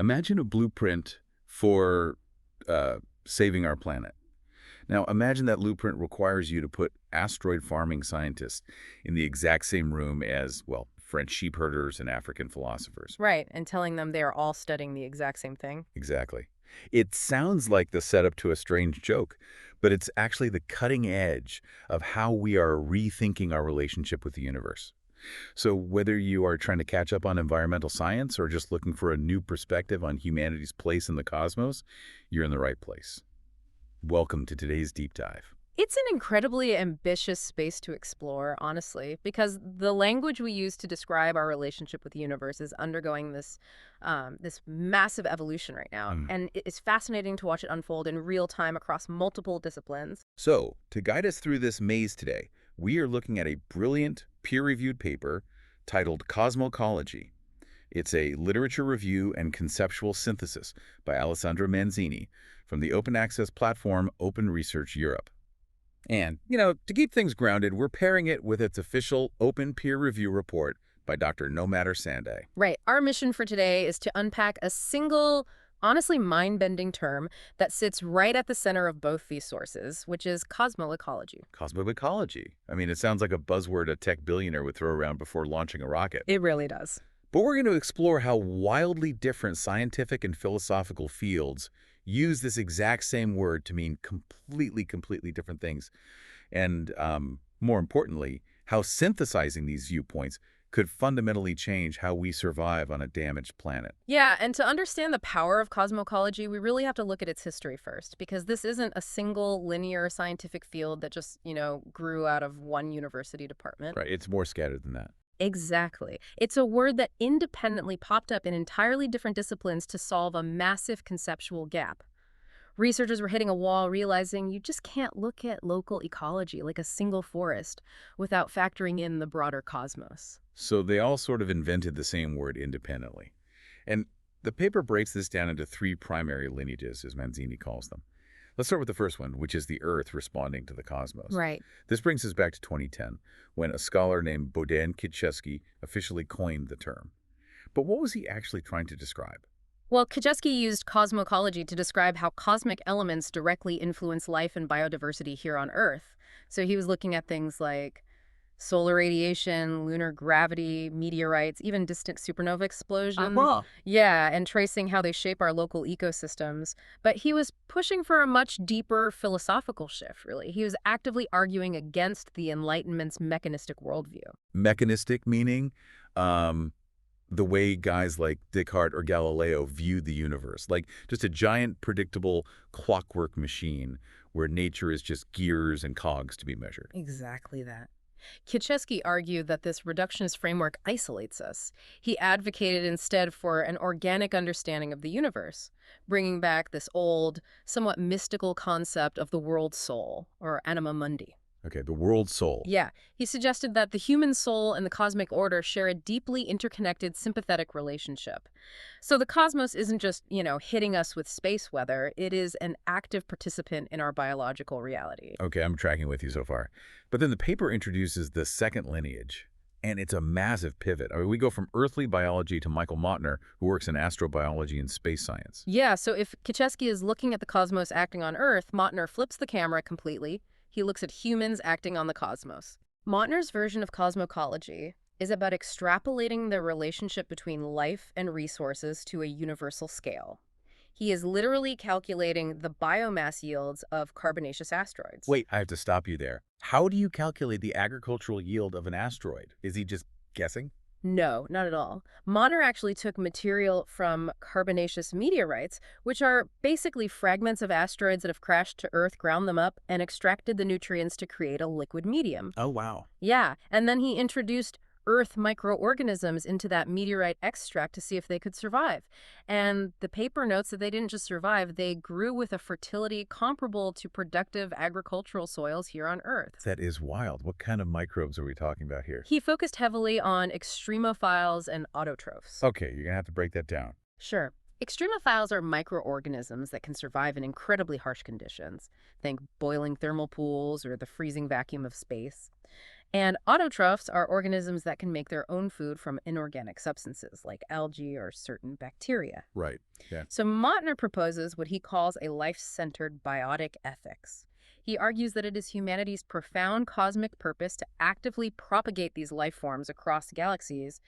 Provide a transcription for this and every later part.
Imagine a blueprint for saving our planet. Now, imagine that blueprint requires you to put asteroid farming scientists in the exact same room as, well, French sheep herders and African philosophers. Right, and telling them they are all studying the exact same thing. Exactly. It sounds like the setup to a strange joke, but it's actually the cutting edge of how we are rethinking our relationship with the universe. So whether you are trying to catch up on environmental science or just looking for a new perspective on humanity's place in the cosmos, you're in the right place. Welcome to today's deep dive. It's an incredibly ambitious space to explore, honestly, because the language we use to describe our relationship with the universe is undergoing this massive evolution right now. Mm. And it's fascinating to watch it unfold in real time across multiple disciplines. So, to guide us through this maze today, we are looking at a brilliant, peer-reviewed paper titled Cosmoecology. It's a literature review and conceptual synthesis by Alessandra Manzini from the open access platform Open Research Europe. And, to keep things grounded, we're pairing it with its official open peer review report by Dr. No Matter Sandé. Right. Our mission for today is to unpack a single, honestly mind-bending term that sits right at the center of both these sources, which is cosmoecology. Cosmoecology. I mean, it sounds like a buzzword a tech billionaire would throw around before launching a rocket. It really does. But we're going to explore how wildly different scientific and philosophical fields use this exact same word to mean completely different things. And more importantly, how synthesizing these viewpoints could fundamentally change how we survive on a damaged planet. Yeah, and to understand the power of cosmoecology, we really have to look at its history first, because this isn't a single linear scientific field that just, grew out of one university department. Right, it's more scattered than that. Exactly. It's a word that independently popped up in entirely different disciplines to solve a massive conceptual gap. Researchers were hitting a wall, realizing you just can't look at local ecology like a single forest without factoring in the broader cosmos. So they all sort of invented the same word independently. And the paper breaks this down into three primary lineages, as Manzini calls them. Let's start with the first one, which is the Earth responding to the cosmos. Right. This brings us back to 2010, when a scholar named Bohdan Kitschewski officially coined the term. But what was he actually trying to describe? Well, Kitschewski used cosmoecology to describe how cosmic elements directly influence life and biodiversity here on Earth. So he was looking at things like solar radiation, lunar gravity, meteorites, even distant supernova explosions. Yeah, and tracing how they shape our local ecosystems. But he was pushing for a much deeper philosophical shift, really. He was actively arguing against the Enlightenment's mechanistic worldview. Mechanistic meaning the way guys like Descartes or Galileo viewed the universe, like just a giant, predictable clockwork machine where nature is just gears and cogs to be measured. Exactly that. Kitschewski argued that this reductionist framework isolates us. He advocated instead for an organic understanding of the universe, bringing back this old, somewhat mystical concept of the world soul, or anima mundi. Okay, the world soul. Yeah, he suggested that the human soul and the cosmic order share a deeply interconnected sympathetic relationship. So the cosmos isn't just, hitting us with space weather. It is an active participant in our biological reality. Okay, I'm tracking with you so far. But then the paper introduces the second lineage, and it's a massive pivot. I mean, we go from earthly biology to Michael Mautner, who works in astrobiology and space science. Yeah, so if Kitschewski is looking at the cosmos acting on Earth, Mautner flips the camera completely. He looks at humans acting on the cosmos. Mautner's version of cosmoecology is about extrapolating the relationship between life and resources to a universal scale. He is literally calculating the biomass yields of carbonaceous asteroids. Wait, I have to stop you there. How do you calculate the agricultural yield of an asteroid? Is he just guessing? No, not at all. Mautner actually took material from carbonaceous meteorites, which are basically fragments of asteroids that have crashed to Earth, ground them up, and extracted the nutrients to create a liquid medium. Oh, wow. Yeah, and then he introduced Earth microorganisms into that meteorite extract to see if they could survive. And the paper notes that they didn't just survive, they grew with a fertility comparable to productive agricultural soils here on Earth. That is wild. What kind of microbes are we talking about here? He focused heavily on extremophiles and autotrophs. Okay, you're going to have to break that down. Sure. Extremophiles are microorganisms that can survive in incredibly harsh conditions. Think boiling thermal pools or the freezing vacuum of space. And autotrophs are organisms that can make their own food from inorganic substances like algae or certain bacteria. Right. Yeah. So Mottner proposes what he calls a life-centered biotic ethics. He argues that it is humanity's profound cosmic purpose to actively propagate these life forms across galaxies,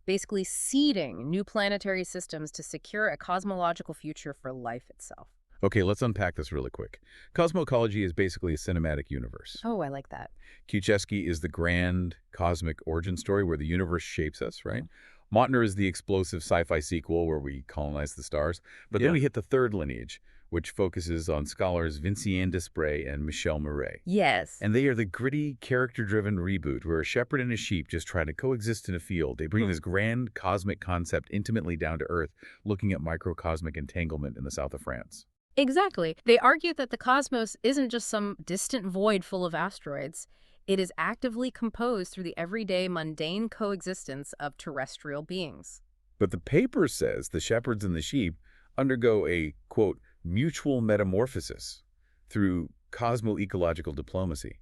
basically seeding new planetary systems to secure a cosmological future for life itself. Okay, let's unpack this really quick. Cosmoecology is basically a cinematic universe. Oh, I like that. Kuczewski is the grand cosmic origin story where the universe shapes us, right? Mottner is the explosive sci-fi sequel where we colonize the stars. But then we hit the third lineage, which focuses on scholars Vincent Desprez and Michel Murray. Yes. And they are the gritty, character-driven reboot where a shepherd and a sheep just try to coexist in a field. They bring this grand cosmic concept intimately down to earth, looking at microcosmic entanglement in the south of France. Exactly. They argue that the cosmos isn't just some distant void full of asteroids. It is actively composed through the everyday mundane coexistence of terrestrial beings. But the paper says the shepherds and the sheep undergo a, quote, mutual metamorphosis through cosmoecological diplomacy.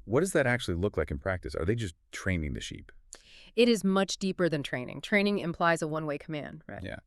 What does that actually look like in practice? Are they just training the sheep? It is much deeper than training. Training implies a one-way command, right? Yeah.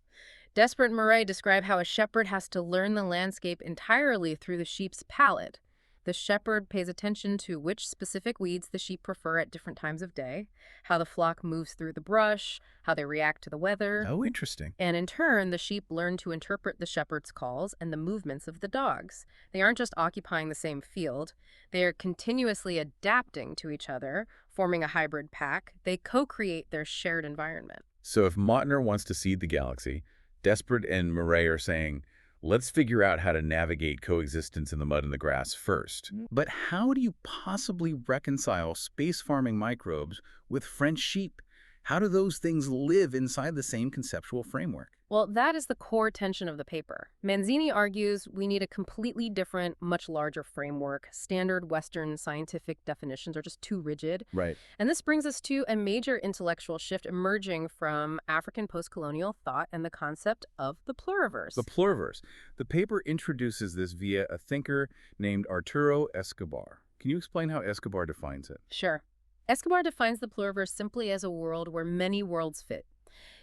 Desprez and Murray describe how a shepherd has to learn the landscape entirely through the sheep's palate. The shepherd pays attention to which specific weeds the sheep prefer at different times of day, how the flock moves through the brush, how they react to the weather. Oh, interesting. And in turn, the sheep learn to interpret the shepherd's calls and the movements of the dogs. They aren't just occupying the same field. They are continuously adapting to each other, forming a hybrid pack. They co-create their shared environment. So if Mottner wants to seed the galaxy, Desprez and Murray are saying, let's figure out how to navigate coexistence in the mud and the grass first. But how do you possibly reconcile space farming microbes with French sheep? How do those things live inside the same conceptual framework? Well, that is the core tension of the paper. Manzini argues we need a completely different, much larger framework. Standard Western scientific definitions are just too rigid. Right. And this brings us to a major intellectual shift emerging from African postcolonial thought and the concept of the pluriverse. The pluriverse. The paper introduces this via a thinker named Arturo Escobar. Can you explain how Escobar defines it? Sure. Escobar defines the pluriverse simply as a world where many worlds fit.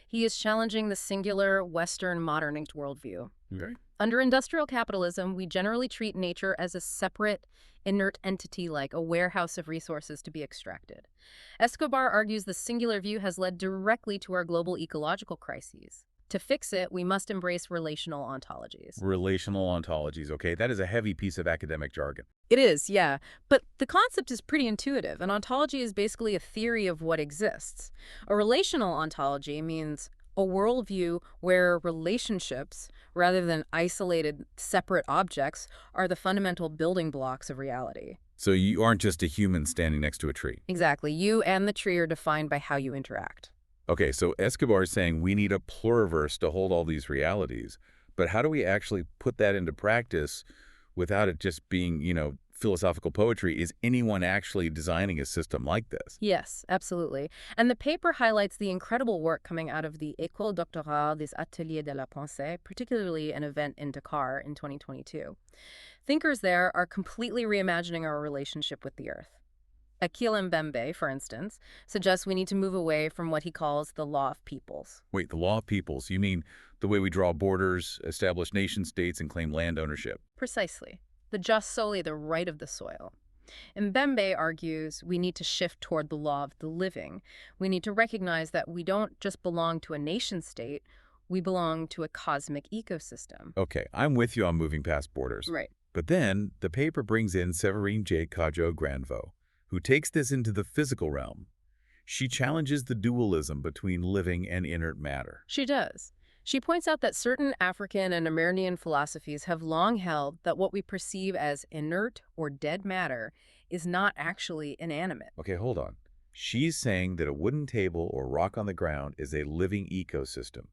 He is challenging the singular Western modernist worldview. Okay. Under industrial capitalism, we generally treat nature as a separate, inert entity like a warehouse of resources to be extracted. Escobar argues the singular view has led directly to our global ecological crises. To fix it, we must embrace relational ontologies. Relational ontologies, okay. That is a heavy piece of academic jargon. It is, yeah. But the concept is pretty intuitive. An ontology is basically a theory of what exists. A relational ontology means a worldview where relationships, rather than isolated, separate objects, are the fundamental building blocks of reality. So you aren't just a human standing next to a tree. Exactly. You and the tree are defined by how you interact. Okay, so Escobar is saying we need a pluriverse to hold all these realities. But how do we actually put that into practice without it just being, philosophical poetry? Is anyone actually designing a system like this? Yes, absolutely. And the paper highlights the incredible work coming out of the École doctorale des Ateliers de la Pensée, particularly an event in Dakar in 2022. Thinkers there are completely reimagining our relationship with the Earth. Akil Mbembe, for instance, suggests we need to move away from what he calls the law of peoples. Wait, the law of peoples, you mean the way we draw borders, establish nation-states, and claim land ownership? Precisely. The just solely the right of the soil. Mbembe argues we need to shift toward the law of the living. We need to recognize that we don't just belong to a nation-state, we belong to a cosmic ecosystem. Okay, I'm with you on moving past borders. Right. But then the paper brings in Séverine J. Cajo-Granvaux, who takes this into the physical realm. She challenges the dualism between living and inert matter. She does. She points out that certain African and Amerindian philosophies have long held that what we perceive as inert or dead matter is not actually inanimate. Okay, hold on. She's saying that a wooden table or rock on the ground is a living ecosystem.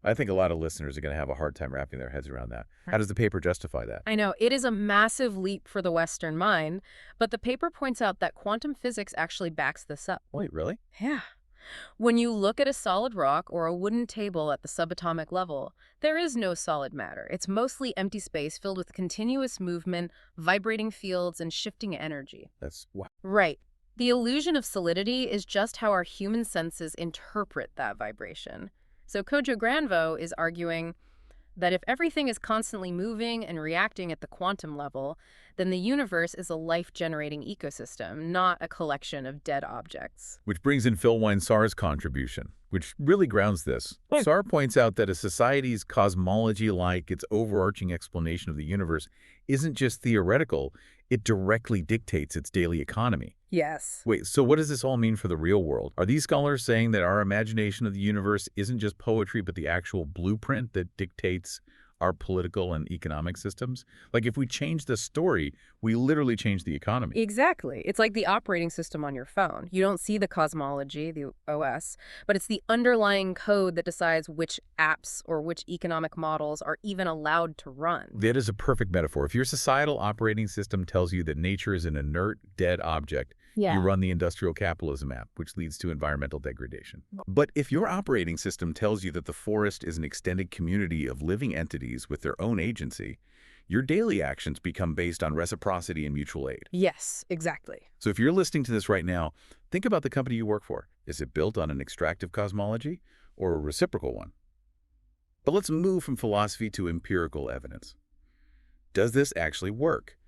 I think a lot of listeners are going to have a hard time wrapping their heads around that. How does the paper justify that? I know, it is a massive leap for the Western mind, but the paper points out that quantum physics actually backs this up. Wait, really? Yeah. When you look at a solid rock or a wooden table at the subatomic level, there is no solid matter. It's mostly empty space filled with continuous movement, vibrating fields, and shifting energy. Wow. Right. The illusion of solidity is just how our human senses interpret that vibration. So Kojo Granvo is arguing that if everything is constantly moving and reacting at the quantum level, then the universe is a life-generating ecosystem, not a collection of dead objects. Which brings in Phil Wine-Sarr's contribution, which really grounds this. Sarr points out that a society's cosmology, like its overarching explanation of the universe, isn't just theoretical, it directly dictates its daily economy. Yes. Wait, so what does this all mean for the real world? Are these scholars saying that our imagination of the universe isn't just poetry, but the actual blueprint that dictates our political and economic systems? Like, if we change the story, we literally change the economy. Exactly. It's like the operating system on your phone. You don't see the cosmology, the OS, but it's the underlying code that decides which apps or which economic models are even allowed to run. That is a perfect metaphor. If your societal operating system tells you that nature is an inert, dead object, you run the industrial capitalism app, which leads to environmental degradation. But if your operating system tells you that the forest is an extended community of living entities with their own agency, your daily actions become based on reciprocity and mutual aid. Yes, exactly. So if you're listening to this right now, think about the company you work for. Is it built on an extractive cosmology or a reciprocal one? But let's move from philosophy to empirical evidence. Does this actually work?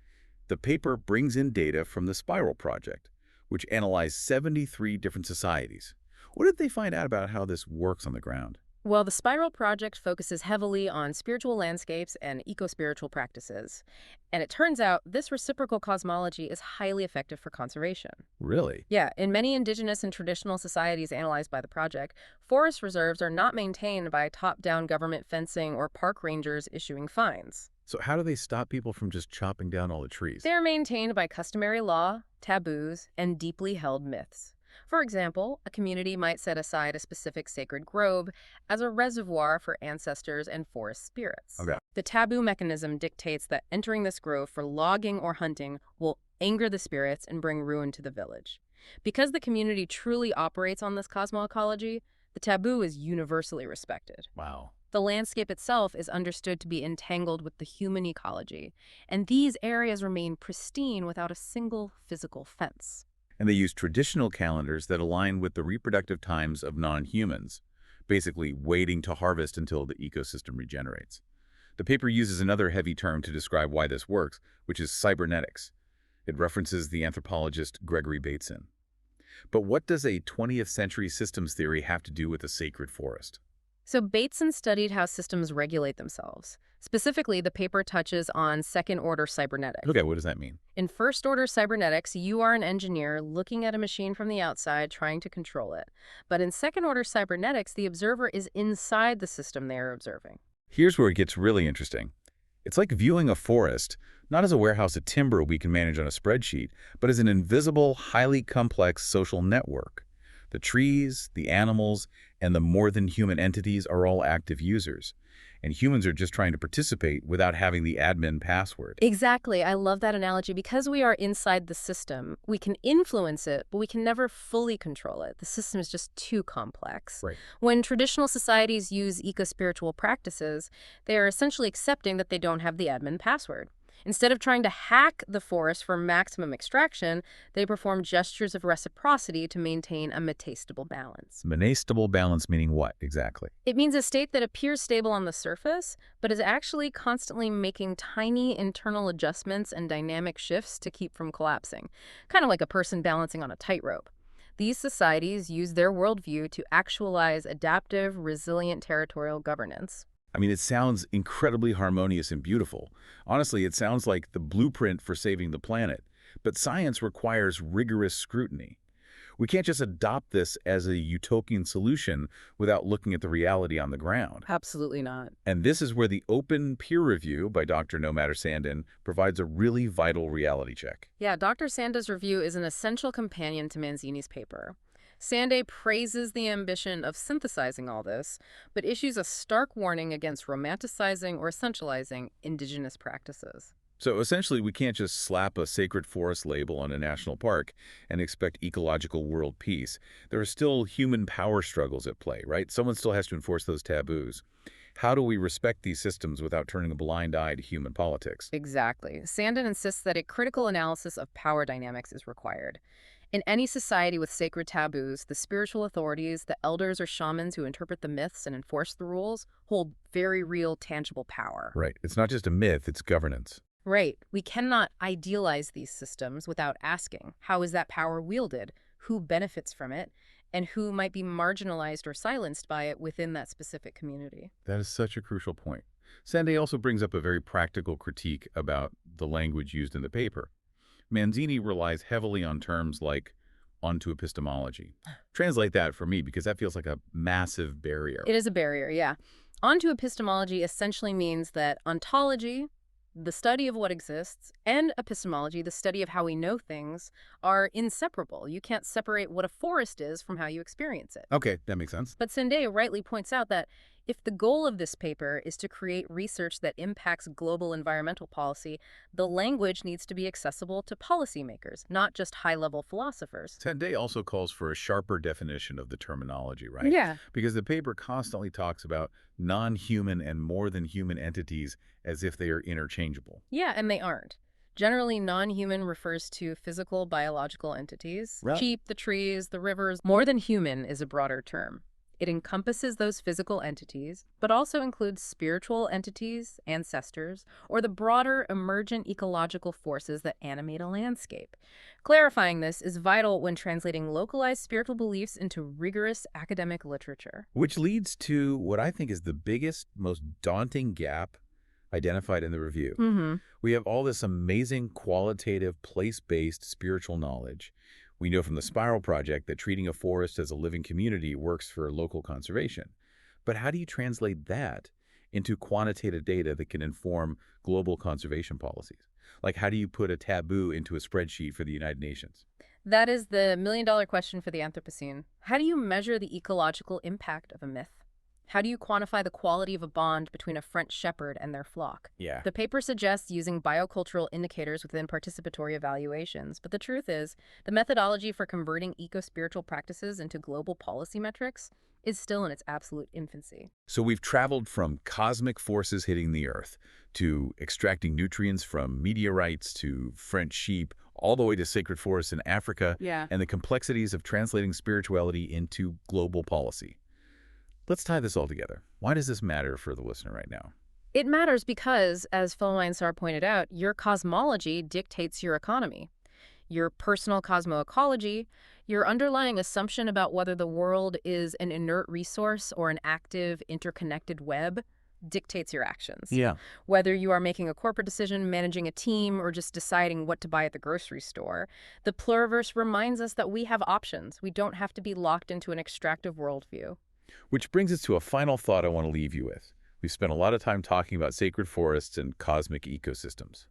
The paper brings in data from the Spiral Project, which analyzed 73 different societies. What did they find out about how this works on the ground? Well, the Spiral Project focuses heavily on spiritual landscapes and ecospiritual practices. And it turns out this reciprocal cosmology is highly effective for conservation. Really? Yeah, in many indigenous and traditional societies analyzed by the project, forest reserves are not maintained by top-down government fencing or park rangers issuing fines. So how do they stop people from just chopping down all the trees? They're maintained by customary law, taboos, and deeply held myths. For example, a community might set aside a specific sacred grove as a reservoir for ancestors and forest spirits. Okay. The taboo mechanism dictates that entering this grove for logging or hunting will anger the spirits and bring ruin to the village. Because the community truly operates on this cosmoecology, the taboo is universally respected. Wow. The landscape itself is understood to be entangled with the human ecology, and these areas remain pristine without a single physical fence. And they use traditional calendars that align with the reproductive times of non-humans, basically waiting to harvest until the ecosystem regenerates. The paper uses another heavy term to describe why this works, which is cybernetics. It references the anthropologist Gregory Bateson. But what does a 20th century systems theory have to do with a sacred forest? So Bateson studied how systems regulate themselves. Specifically, the paper touches on second-order cybernetics. Okay, what does that mean? In first-order cybernetics, you are an engineer looking at a machine from the outside trying to control it. But in second-order cybernetics, the observer is inside the system they are observing. Here's where it gets really interesting. It's like viewing a forest, not as a warehouse of timber we can manage on a spreadsheet, but as an invisible, highly complex social network. The trees, the animals, and the more-than-human entities are all active users. And humans are just trying to participate without having the admin password. Exactly. I love that analogy. Because we are inside the system, we can influence it, but we can never fully control it. The system is just too complex. Right. When traditional societies use ecospiritual practices, they are essentially accepting that they don't have the admin password. Instead of trying to hack the forest for maximum extraction, they perform gestures of reciprocity to maintain a metastable balance. Metastable balance meaning what, exactly? It means a state that appears stable on the surface, but is actually constantly making tiny internal adjustments and dynamic shifts to keep from collapsing, kind of like a person balancing on a tightrope. These societies use their worldview to actualize adaptive, resilient territorial governance. I mean, it sounds incredibly harmonious and beautiful. Honestly, it sounds like the blueprint for saving the planet. But science requires rigorous scrutiny. We can't just adopt this as a utopian solution without looking at the reality on the ground. Absolutely not. And this is where the open peer review by Dr. No Matter Sandin provides a really vital reality check. Yeah, Dr. Sanda's review is an essential companion to Manzini's paper. Sande praises the ambition of synthesizing all this, but issues a stark warning against romanticizing or essentializing indigenous practices. So essentially, we can't just slap a sacred forest label on a national park and expect ecological world peace. There are still human power struggles at play, right? Someone still has to enforce those taboos. How do we respect these systems without turning a blind eye to human politics? Exactly. Sandin insists that a critical analysis of power dynamics is required. In any society with sacred taboos, the spiritual authorities, the elders or shamans who interpret the myths and enforce the rules, hold very real, tangible power. Right. It's not just a myth, it's governance. Right. We cannot idealize these systems without asking, how is that power wielded? Who benefits from it? And who might be marginalized or silenced by it within that specific community? That is such a crucial point. Sande also brings up a very practical critique about the language used in the paper. Manzini relies heavily on terms like onto-epistemology. Translate that for me, because that feels like a massive barrier. It is a barrier, yeah. Onto-epistemology essentially means that ontology, the study of what exists, and epistemology, the study of how we know things, are inseparable. You can't separate what a forest is from how you experience it. Okay, that makes sense. But Sende rightly points out that if the goal of this paper is to create research that impacts global environmental policy, the language needs to be accessible to policymakers, not just high-level philosophers. Sande also calls for a sharper definition of the terminology, right? Yeah. Because the paper constantly talks about non-human and more than human entities as if they are interchangeable. Yeah, and they aren't. Generally, non-human refers to physical, biological entities. Right. Sheep, the trees, the rivers. More than human is a broader term. It encompasses those physical entities, but also includes spiritual entities, ancestors, or the broader emergent ecological forces that animate a landscape. Clarifying this is vital when translating localized spiritual beliefs into rigorous academic literature. Which leads to what I think is the biggest, most daunting gap identified in the review. Mm-hmm. We have all this amazing qualitative, place-based spiritual knowledge. We know from the Spiral Project that treating a forest as a living community works for local conservation. But how do you translate that into quantitative data that can inform global conservation policies? Like, how do you put a taboo into a spreadsheet for the United Nations? That is the million-dollar question for the Anthropocene. How do you measure the ecological impact of a myth? How do you quantify the quality of a bond between a French shepherd and their flock? Yeah. The paper suggests using biocultural indicators within participatory evaluations, but the truth is, the methodology for converting ecospiritual practices into global policy metrics is still in its absolute infancy. So we've traveled from cosmic forces hitting the Earth to extracting nutrients from meteorites to French sheep, all the way to sacred forests in Africa, Yeah. and the complexities of translating spirituality into global policy. Let's tie this all together. Why does this matter for the listener right now? It matters because, as Philomeinsar pointed out, your cosmology dictates your economy. Your personal cosmoecology, your underlying assumption about whether the world is an inert resource or an active, interconnected web, dictates your actions. Yeah. Whether you are making a corporate decision, managing a team, or just deciding what to buy at the grocery store, the pluriverse reminds us that we have options. We don't have to be locked into an extractive worldview. Which brings us to a final thought I want to leave you with. We've spent a lot of time talking about sacred forests and cosmic ecosystems.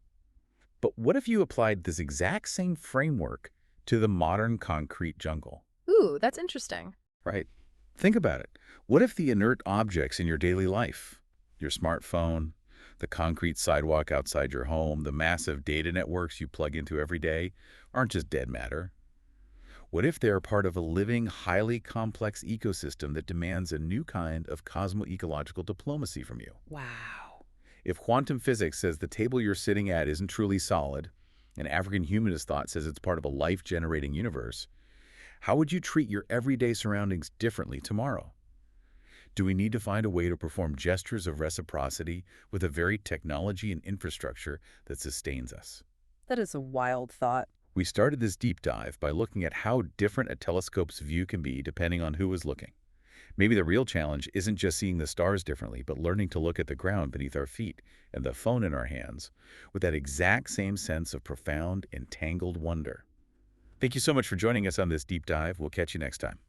But what if you applied this exact same framework to the modern concrete jungle? Ooh, that's interesting. Right? Think about it. What if the inert objects in your daily life, your smartphone, the concrete sidewalk outside your home, the massive data networks you plug into every day, aren't just dead matter? What if they're part of a living, highly complex ecosystem that demands a new kind of cosmoecological diplomacy from you? Wow. If quantum physics says the table you're sitting at isn't truly solid, and African humanist thought says it's part of a life-generating universe, how would you treat your everyday surroundings differently tomorrow? Do we need to find a way to perform gestures of reciprocity with the very technology and infrastructure that sustains us? That is a wild thought. We started this deep dive by looking at how different a telescope's view can be depending on who is looking. Maybe the real challenge isn't just seeing the stars differently, but learning to look at the ground beneath our feet and the phone in our hands with that exact same sense of profound, entangled wonder. Thank you so much for joining us on this deep dive. We'll catch you next time.